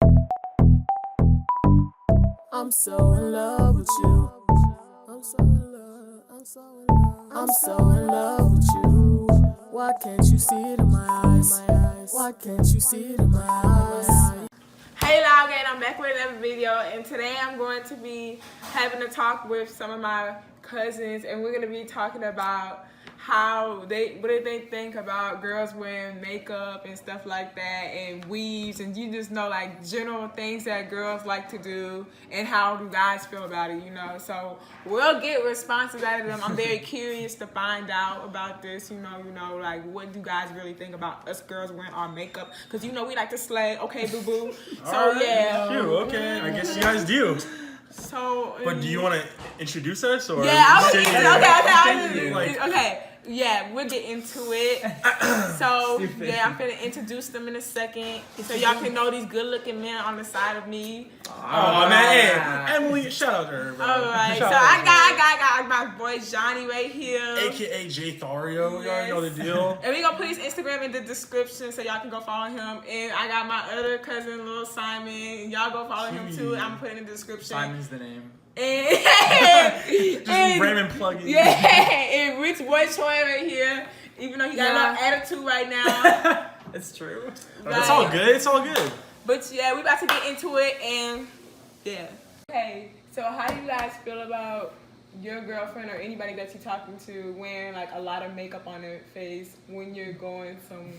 I'm so in love with you. I'm so in love. I'm so in love with you. Why can't you see it in my eyes? Why can't you see it in my eyes? Hey loudgang, I'm back with another video, and today I'm going to be having a talk with some of my cousins, and we're going to be talking about what do they think about girls wearing makeup and stuff like that, and weaves, and you just know, like, general things that girls like to do, and how do guys feel about it, you know. So we'll get responses out of them. I'm very curious to find out about this, you know, like, what do guys really think about us girls wearing our makeup? Because, you know, we like to slay, okay, boo-boo. So, right. yeah. Phew, okay, I guess you guys do. So, But do you want to introduce us, or yeah, I was like, okay. Yeah, we'll get into it. So, yeah, I'm finna introduce them in a second, so y'all can know these good-looking men on the side of me. Oh man, hey, Emily, shout out to her, bro. All right, Shout so out I to got my boy Johnny right here, her. AKA Jay Thario. You already know the deal. And we gonna put his Instagram in the description so y'all can go follow him. And I got my other cousin, Lil Simon. Y'all go follow him too. I'm gonna put it in the description. Simon's the name. Just Raymond plugging. Yeah, and Rich Boy Troy right here. Even though he got a little attitude right now. It's true. It's all good. It's all good. But yeah, we about to get into it, and yeah. Okay, so how do you guys feel about your girlfriend or anybody that you're talking to wearing like a lot of makeup on their face when you're going somewhere?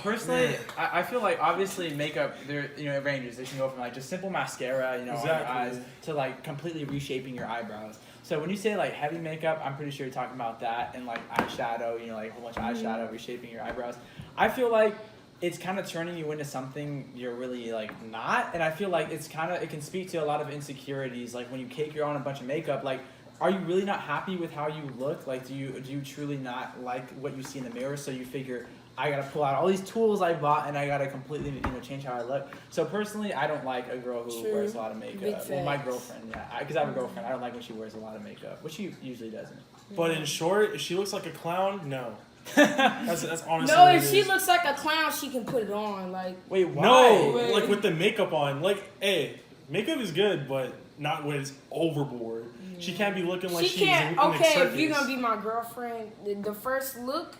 Personally, I feel like obviously makeup, it ranges. They can go from like just simple mascara, on your eyes, to like completely reshaping your eyebrows. So when you say like heavy makeup, I'm pretty sure you're talking about that, and like eyeshadow, like a whole bunch of eyeshadow, reshaping your eyebrows. I feel like it's kind of turning you into something you're really like not, and I feel like it can speak to a lot of insecurities. Like when you cake on a bunch of makeup, like, are you really not happy with how you look? Like, do you truly not like what you see in the mirror? So you figure, I gotta pull out all these tools I bought, and I gotta completely, change how I look. So personally, I don't like a girl who wears a lot of makeup. Well, my girlfriend, yeah, because I have a girlfriend. I don't like when she wears a lot of makeup, which she usually doesn't. But in short, if she looks like a clown, no. That's honestly. No, if she looks like a clown, she can put it on. Like, wait, why? No, like with the makeup on. Like, hey, makeup is good, but not when it's overboard. She can't be looking like she's in the okay, circus. if you're gonna be my girlfriend, the first look,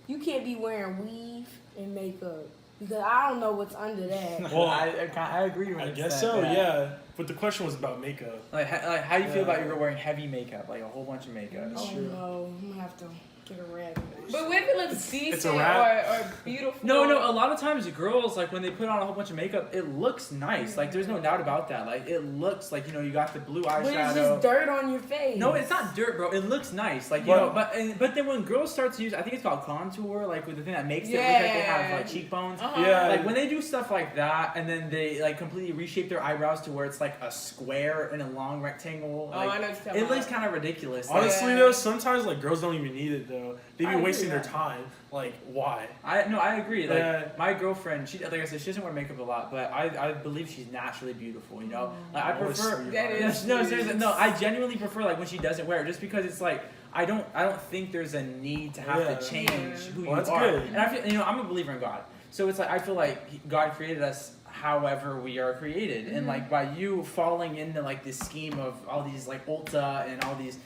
you can't be wearing weave and makeup because I don't know what's under that. Well, I agree with I guess so, yeah. But the question was about makeup. Like how do you feel about your girl wearing heavy makeup, like a whole bunch of makeup? Oh no, I'm gonna have to get a rag. But what if it looks decent or beautiful? No. A lot of times girls, like when they put on a whole bunch of makeup, it looks nice. Like there's no doubt about that. Like it looks like you got the blue eyeshadow. But it's just dirt on your face. No, it's not dirt, bro. It looks nice. Like but then when girls start to use, I think it's called contour, like with the thing that makes it look like they have like cheekbones. Yeah. Like when they do stuff like that, and then they like completely reshape their eyebrows to where it's like a square and a long rectangle. Like, I know what you're it looks kind of ridiculous. Honestly though, sometimes like girls don't even need it though. They be wasting their time. Like, why? I agree. Like my girlfriend, she, like I said, she doesn't wear makeup a lot, but I believe she's naturally beautiful. Like I prefer. Seriously, no. I genuinely prefer like when she doesn't wear it, just because it's like I don't think there's a need to have to change who you are. Good. And I feel I'm a believer in God, so it's like I feel like God created us however we are created, and like by you falling into like this scheme of all these like Ulta and all these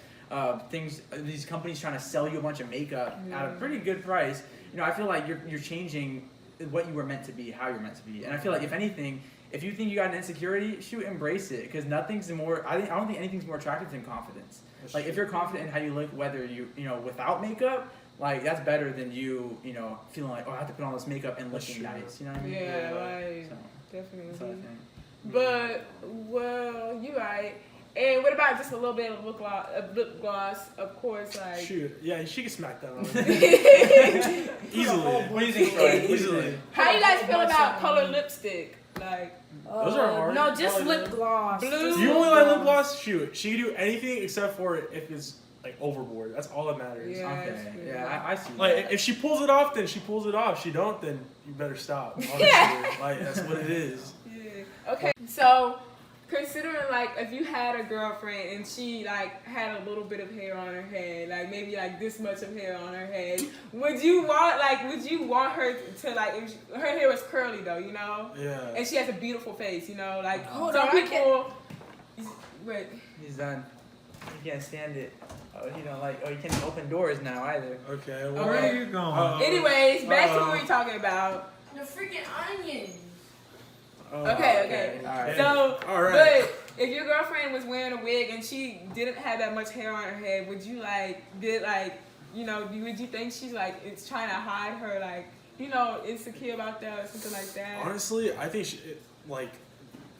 things, these companies trying to sell you a bunch of makeup at a pretty good price. I feel like you're changing what you were meant to be, how you're meant to be. And I feel like if anything, if you think you got an insecurity, embrace it, because nothing's more. I don't think anything's more attractive than confidence. Like if you're confident in how you look, whether you without makeup, like that's better than you feeling like, oh, I have to put on this makeup and looking nice. You know what I mean? Yeah, right. So, definitely. That's what I think. But well, you're right. And what about just a little bit of lip gloss? Of course, like. Shoot, yeah, she can smack that on. Easily. What do you think, Troy? Easily. How do you guys feel about colored lipstick? Like. Those are hard. No, just lip gloss. Blue. You only like lip gloss? Shoot, she can do anything except for if it's like overboard. That's all that matters. Yeah, okay. Yeah, I see. Like that. if she pulls it off, then she pulls it off. She don't, then you better stop. Honestly, like that's what it is. Yeah. Okay. So considering like if you had a girlfriend and she like had a little bit of hair on her head, like maybe like this much of hair on her head, would you want her to like if her hair was curly though, you know? Yeah. And she has a beautiful face, you know, like Hold some on, I people. Wait. He's done. He can't stand it. Oh, he don't like. Oh, you can't open doors now either. Okay. Where Well, are you going? Anyways, back to what we were talking about. The freaking onions. Okay. All right. So, All right. but if your girlfriend was wearing a wig and she didn't have that much hair on her head, would you would you think she's like it's trying to hide her like insecure about that or something like that? Honestly, I think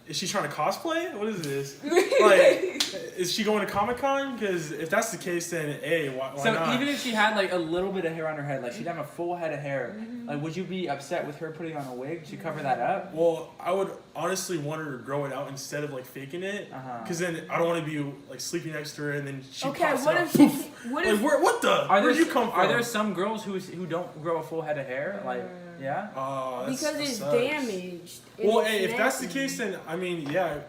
is she trying to cosplay? What is this? Like, is she going to Comic-Con? Because if that's the case, then why So not? even if she had like a little bit of hair on her head, like she'd have a full head of hair, like would you be upset with her putting on a wig to cover that up? Well, I would honestly want her to grow it out instead of like faking it, because then I don't want to be like sleeping next to her and then she Okay, pops what it if out. she, what Like, if where'd you come from? Are there some girls who don't grow a full head of hair? Like, yeah. because it's sucks. damaged. Well, It's if that's the nasty. case, then I mean, yeah,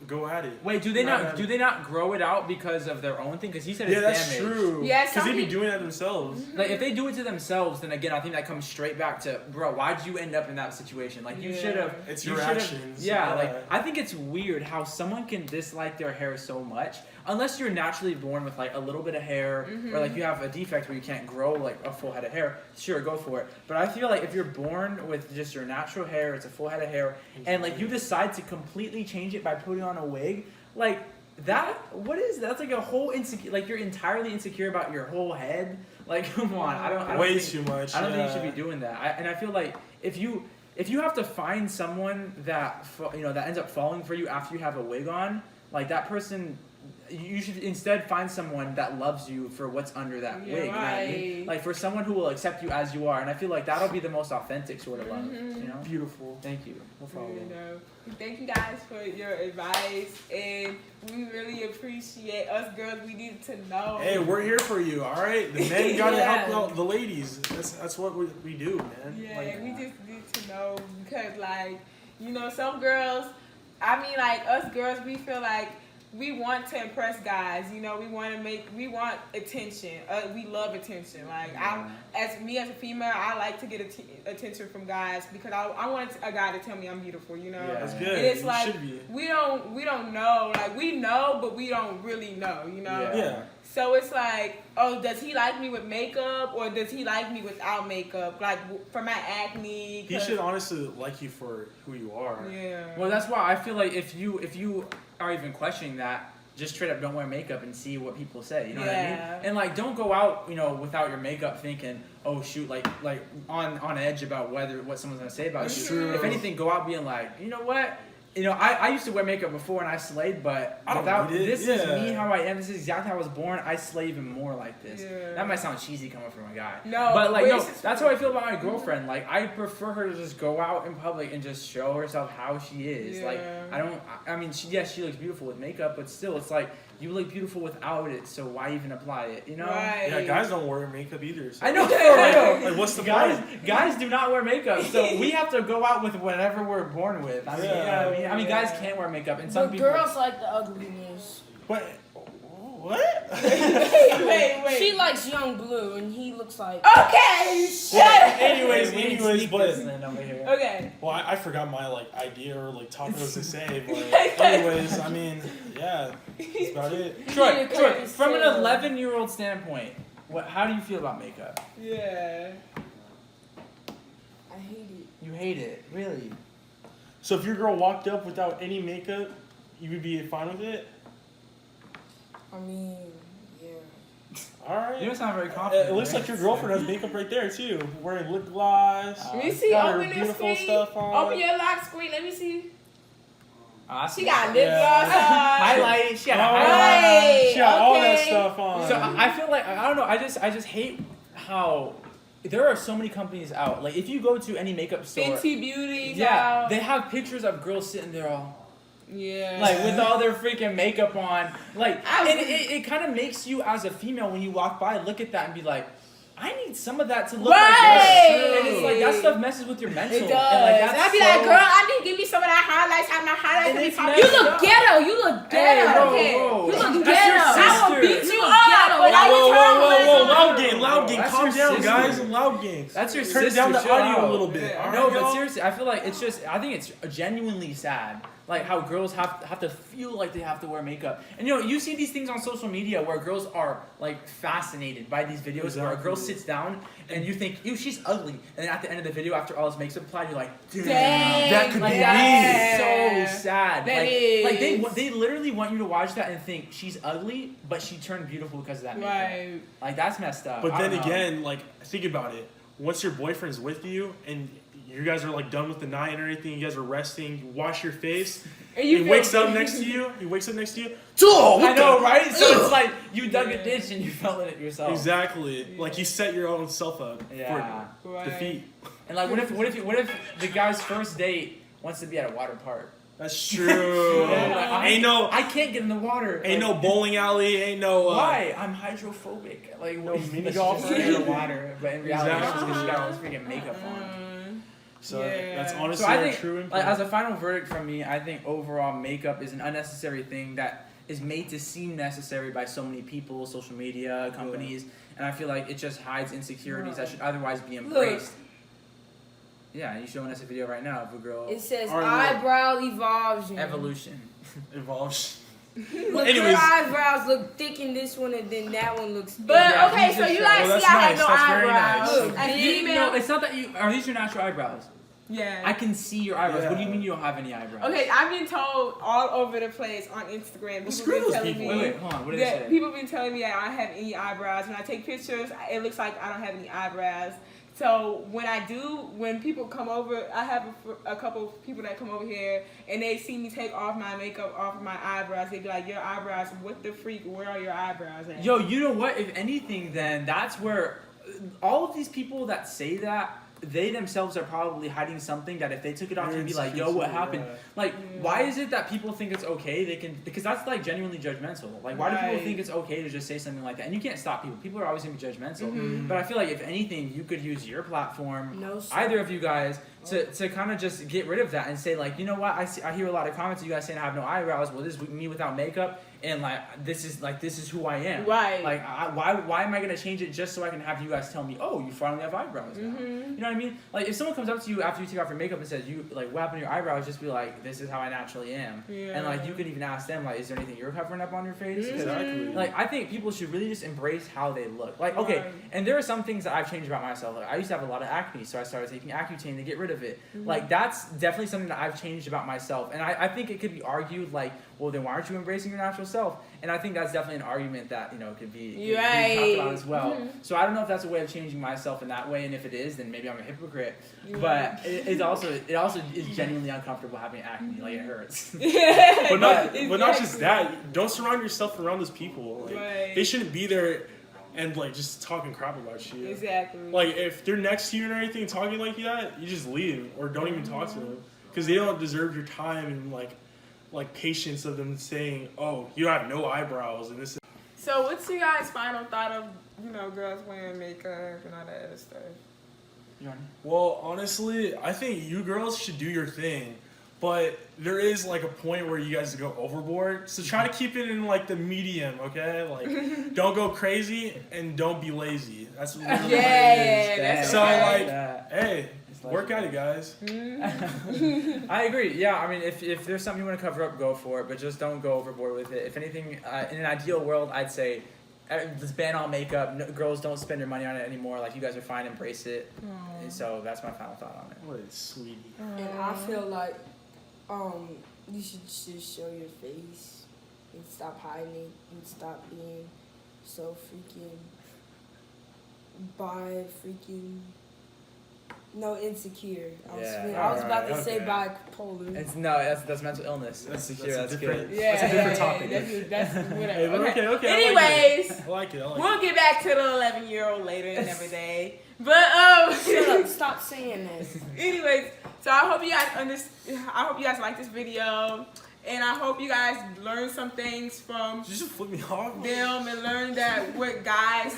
go at it. Wait, do they Go not ahead. do they not grow it out because of their own thing? Because he said it's Yeah, that's damaged. true. Yeah, because some they be people- doing that themselves. Like if they do it to themselves, then again, I think that comes straight back to, bro, why'd you end up in that situation? Like you Yeah. should have. It's you your should've- actions. Yeah, Yeah. like I think it's weird how someone can dislike their hair so much, unless you're naturally born with like a little bit of hair, or like you have a defect where you can't grow like a full head of hair. Sure, go for it. But I feel like if you're born with just your natural hair, it's a full head of hair, and like you decide to completely change it by putting on a wig, like. What is that? That's like a whole insecure. Like you're entirely insecure about your whole head. Like, come on, I don't Way think, too much. I don't think yeah. you should be doing that. And I feel like if you have to find someone that that ends up falling for you after you have a wig on, like that person, you should instead find someone that loves you for what's under that wig. You know what I mean? Right. Like for someone who will accept you as you are, and I feel like that'll be the most authentic sort of love. You know? Beautiful. Thank you. No problem. Thank you guys for your advice, and we really appreciate us girls. We need to know. Hey, we're here for you, all right? The men gotta Yeah. help out the ladies. That's what we do, man. Yeah, Like, we just need to know because, like, some girls. I mean, like us girls, we feel like we want to impress guys. We want attention. We love attention. Like as a female, I like to get attention from guys because I want a guy to tell me I'm beautiful. Yeah. that's good. And it's You like should be. we don't know. Like we know, but we don't really know. Yeah. So it's like, oh, does he like me with makeup or does he like me without makeup? Like for my acne. He should honestly like you for who you are. Yeah. Well, that's why I feel like if you are even questioning that, just straight up don't wear makeup and see what people say. You know what I mean? And like, don't go out, without your makeup thinking, oh shoot, like on edge about what someone's gonna say about you. True. If anything, go out being like, you know what? I used to wear makeup before and I slayed, but I don't without need it. this Yeah. is me how I am. This is exactly how I was born. I slay even more like this. Yeah. That might sound cheesy coming from a guy. No, but like but no, it's just- that's how I feel about my girlfriend. Like I prefer her to just go out in public and just show herself how she is. Like Yeah. I mean, she looks beautiful with makeup, but still, it's like you look beautiful without it. So why even apply it? Right. Yeah, guys don't wear makeup either. So. I know for real. Like, what's the guys? point? Guys do not wear makeup, so we have to go out with whatever we're born with. I mean, you know what I mean? I mean, guys can't wear makeup, and some But people. girls like the ugliness. What? What? Wait. She likes young blue, and he looks like. Okay. Shut up. anyways, but over here. Okay. well, I forgot my idea or topic I was to say. But anyways, I mean, yeah, that's about it. Troy, Troy, from an still- 11-year-old standpoint, how do you feel about makeup? Yeah. I hate it. You hate it, really? So if your girl walked up without any makeup, you would be fine with it? I mean, yeah. All right. You don't sound very confident. It looks right? like your girlfriend has makeup right there too, wearing lip gloss. Let me see. got her Open this beautiful screen. stuff on. Open your lock screen. Let me see. Awesome. She got lip Yeah. gloss on. Highlight. She got a Oh, highlight. Right. she got all that Okay. stuff on. So I feel like I don't know. I just hate how there are so many companies out. Like if you go to any makeup store, Fenty Beauty. yeah, out. they have pictures of girls sitting there all Yeah. like with all their freaking makeup on. Like I- and it kind of makes you as a female when you walk by look at that and be like, I need some of that to look Right. like this. And it's like that stuff messes with your mental. It does. And like And that's I be so, like, girl, I need to give me some of that highlights. Have my highlights that could be it's popular. You look ghetto. You look ghetto. okay. You look That's ghetto. your I will sister. beat You you look up. ghetto. But I Whoa, will whoa, turn whoa, on whoa, my loud sister. game, loud game. That's Calm your down, sister. guys. Loud game. That's your Turn sister. down the chill audio out. a little bit. Yeah. All No, right, but y'all? seriously, I feel like it's just, I think it's genuinely sad. Like how girls have to feel like they have to wear makeup. And you know, you see these things on social media where girls are like fascinated by these videos where a girl Exactly. sits down and you think, ew, she's ugly. And then at the end of the video, after all this makeup applied, you're like, damn. That could Like be that's so sad. That like is. they literally want you to watch that and think she's ugly, but she turned beautiful because of that makeup. Right. Like that's messed up. But I then don't know. again, like, think about it. Once your boyfriend's with you and you guys are like done with the night and everything, you guys are resting, you wash your face, And he you wakes feel- up next to you. He wakes up next to you. Oh, I what know, the- right? So it's like you dug a ditch and you fell in it yourself. Exactly. Like you set your own self up Yeah. for Right. defeat. And like, what if the guy's first date wants to be at a water park? That's true. Yeah. Ain't no, I can't get in the water. ain't no Like, bowling alley. Ain't no. Why? I'm hydrophobic. Like No mini let's golf. just get in the water, but in reality, it's just Exactly. because she got all this freaking makeup on. So Yeah. that's So honestly So I our think, true input. like, as a final verdict from me, I think overall makeup is an unnecessary thing that is made to seem necessary by so many people, social media, companies, and I feel like it just hides insecurities that should otherwise be embraced. Yeah, you showing us a video right now of a girl. It says All right, look. eyebrow evolution. Evolution. Evolves. Look, Anyways. your eyebrows look thick in this one, and then that one looks. But Yeah, okay, he's so just you showing- guys Oh, see that's I have nice. no That's very eyebrows. nice. Look, As big- female, No, it's not that you. Are these your natural eyebrows? yeah. I can see your eyebrows. What do you Yeah. mean you don't have any eyebrows? Okay, I've been told all over the place on Instagram. People screw been those telling people. me Wait, hold on. What did it that say? people been telling me that I don't have any eyebrows. When I take pictures, it looks like I don't have any eyebrows. So when people come over, I have a couple of people that come over here and they see me take off my makeup off of my eyebrows. They be like, "Your eyebrows, what the freak? Where are your eyebrows at?" Yo, you know what? If anything, then that's where all of these people that say that, they themselves are probably hiding something that if they took it off, They're they'd be like, "Yo, what happened?" yeah. Like, why is it that people think it's okay? They can, because that's like genuinely judgmental. Like, why do people Right. think it's okay to just say something like that? And you can't stop people. People are always gonna be judgmental. Mhm. But I feel like if anything, you could use your platform, No, sir. either of you guys, to kind of just get rid of that and say like, you know what? I hear a lot of comments of you guys saying I have no eyebrows. Well, this is me without makeup, and like this is who I am. Right. Like, why am I gonna change it just so I can have you guys tell me, oh, you finally have eyebrows now? Mhm. You know what I mean? Like, if someone comes up to you after you take off your makeup and says, you like, what happened to your eyebrows? Just be like, this is how I naturally am. Yeah. And like, you could even ask them, like, is there anything you're covering up on your face? 'Cause, Exactly. like, I think people should really just embrace how they look. Like, okay, Right. and there are some things that I've changed about myself. Like, I used to have a lot of acne, so I started taking Accutane to get rid of it. Like, that's definitely something that I've changed about myself. And I think it could be argued, like, well, then why aren't you embracing your natural self? And I think that's definitely an argument that, you know, could be talked about as well. So I don't know if that's a way of changing myself in that way, and if it is, then maybe I'm a hypocrite. But it also is genuinely uncomfortable having acne. Like, it hurts. Yeah. But not Exactly. just that. Don't surround yourself around those people. Like, Right. They shouldn't be there and like just talking crap about you. Exactly. Like if they're next to you and everything talking like that, you just leave or don't even talk to them because they don't deserve your time and like patience of them saying, "Oh, you have no eyebrows," and this. So what's your guys' final thought of, girls wearing makeup and all that other stuff? Well, honestly, I think you girls should do your thing, but there is like a point where you guys go overboard. So try to keep it in like the medium, okay? Like don't go crazy and don't be lazy. That's literally what it is. Yeah, that's So okay. like, hey, work at it, guys. I agree. Yeah, I mean, if there's something you want to cover up, go for it, but just don't go overboard with it. If anything, in an ideal world, I'd say let's ban all makeup. No, girls don't spend their money on it anymore. Like, you guys are fine, embrace it. And so that's my final thought on it. What a sweetie. And I feel like you should just show your face and stop hiding it and stop being so freaking insecure. I was about to say okay. bipolar. That's mental illness. That's secure. that's That's different. good. Yeah, That's a different yeah, topic. That's whatever. Hey, but okay. I Anyways, like it. I like we'll get back to the 11-year-old later and every day. But Shut up! Stop saying that. anyways, so I hope you guys I hope you guys like this video, and I hope you guys learn some things from Did you just flip me off? them and learn that what guys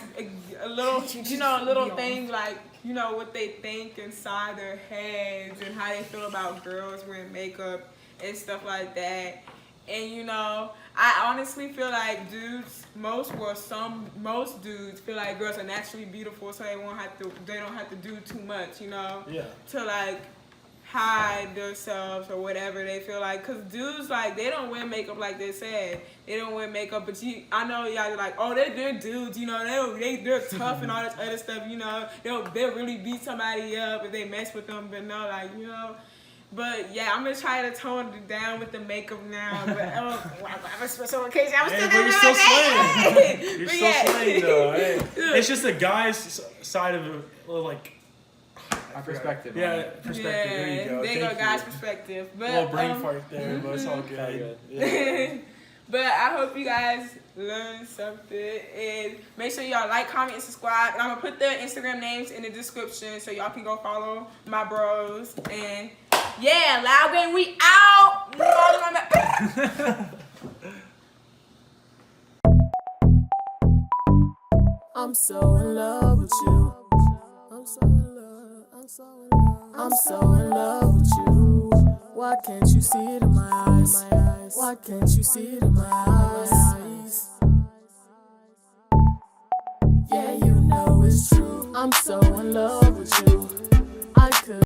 a little things like what they think inside their heads and how they feel about girls wearing makeup and stuff like that. And you know, I honestly feel like most dudes feel like girls are naturally beautiful, so they don't have to do too much, you know, to like hide themselves or whatever they feel like. Cause dudes, like, they don't wear makeup like they said. They don't wear makeup, but I know y'all are like, oh, they're dudes, you know, they're tough and all this other stuff, you know. They'll really beat somebody up if they mess with them, but no, like, you know. But yeah, I'm gonna try to tone it down with the makeup now. But I'm a special occasion. I'm still but you're still slaying. You're But still slaying though. Hey. Yeah. It's just the guy's side of it, like Our perspective. Yeah, perspective. There you go. There you go, Thank guys' you. perspective. But A little brain fart there, but it's all good. Yeah. But I hope you guys learned something. And make sure y'all like, comment, and subscribe. And I'm going to put their Instagram names in the description so y'all can go follow my bros. And yeah, loudgang, we out. I'm so in love with you. I'm so in love. I'm so in love. I'm so in love with you. Why can't you see it in my eyes? Why can't you see it in my eyes? Yeah, you know it's true. I'm so in love.